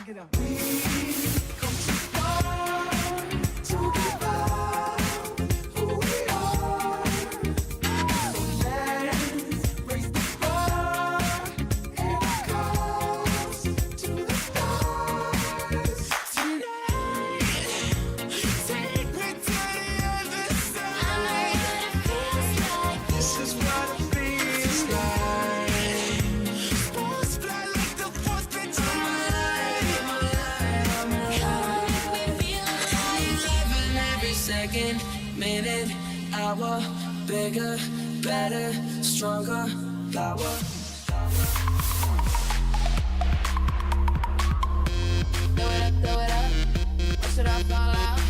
it up. We've come too far to give up who we are. So let's raise the bar and coast to the stars tonight. Take me to the other side. This is what it feels like. Supposed to fly like the fourth pitch of my life. Living every second, minute, hour, bigger, better, stronger, power. Throw it up, or should I fall out?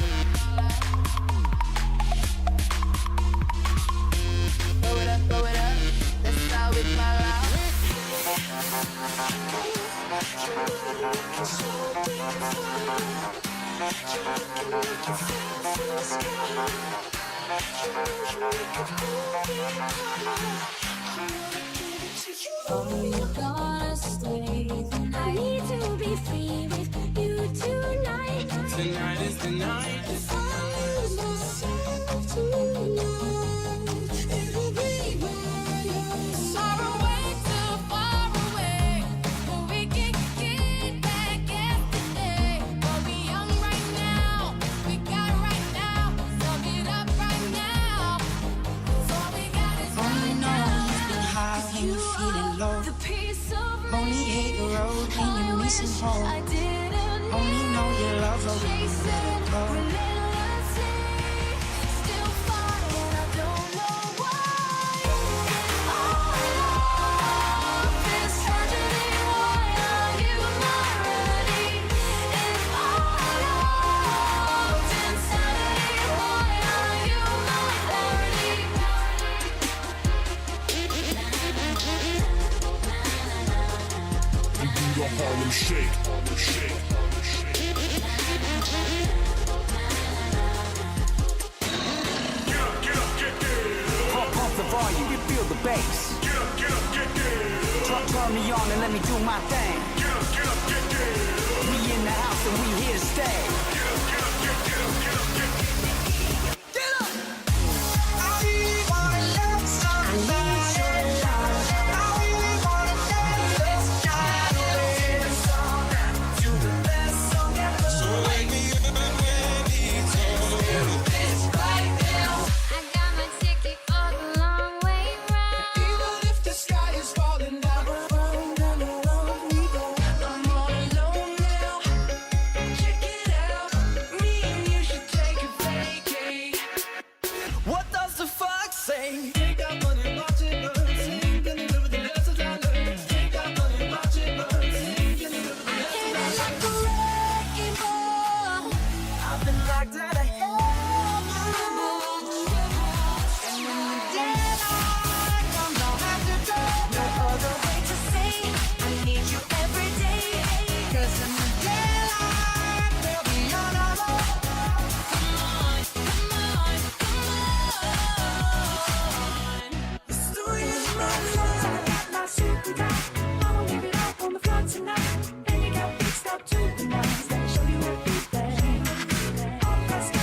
Throw it up, let's start with my loud. Oh, you're gonna stay the night. I need to be free with you tonight. Tonight is the night. If I lose myself tonight, it'll be mine. Far away, too far away, but we can get back yesterday. But we young right now, we got right now. Sum it up right now. So all we got is Only right know now. you've been high when you're feeling low. The piece of Only me hate the road when I you're missing wish home. I didn't Only know you love her when you chase let it it go. relentlessly. Still fight and I don't know why. All of this tragedy, why are you my remedy? If all of insanity, why are you my clarity? We do the Harlem Shake. Pump the volume, you feel the bass. Turn me on and let me do my thing. We in the house and we here to stay. I got my ticket for the long way round. Even if the sky is falling down, round and around we go. I'm all alone now. Check it out. Me and you should take a vacay. What does the fox say? Take our money, watch it burn. Sing, gonna live with the lessons I learned. Take our money, watch it burn. Sing, gonna live with the lessons I learned. I've been locked out of hell. And when the deadline comes, I'll have to go. No other way to say I need you every day. 'Cause in the daylight, we'll be on our own. Come on, come on, come on. The story is my life. I got my suit and tie. I'ma leave it up on the floor tonight. And you got fixed up to the nines. Let me show you everything. All dressed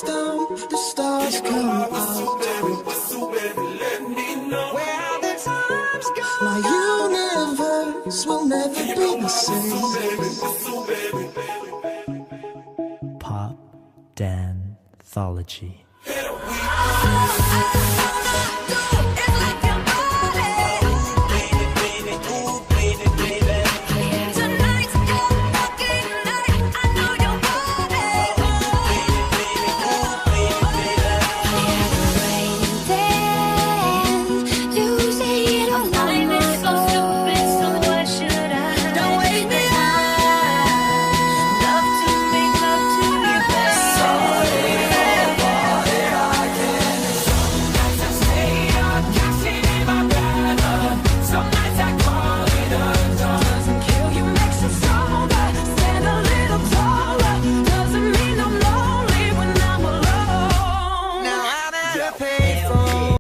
lights down, the stars come out. Where the times go. My universe will never be the same. Pop Danthology. It's like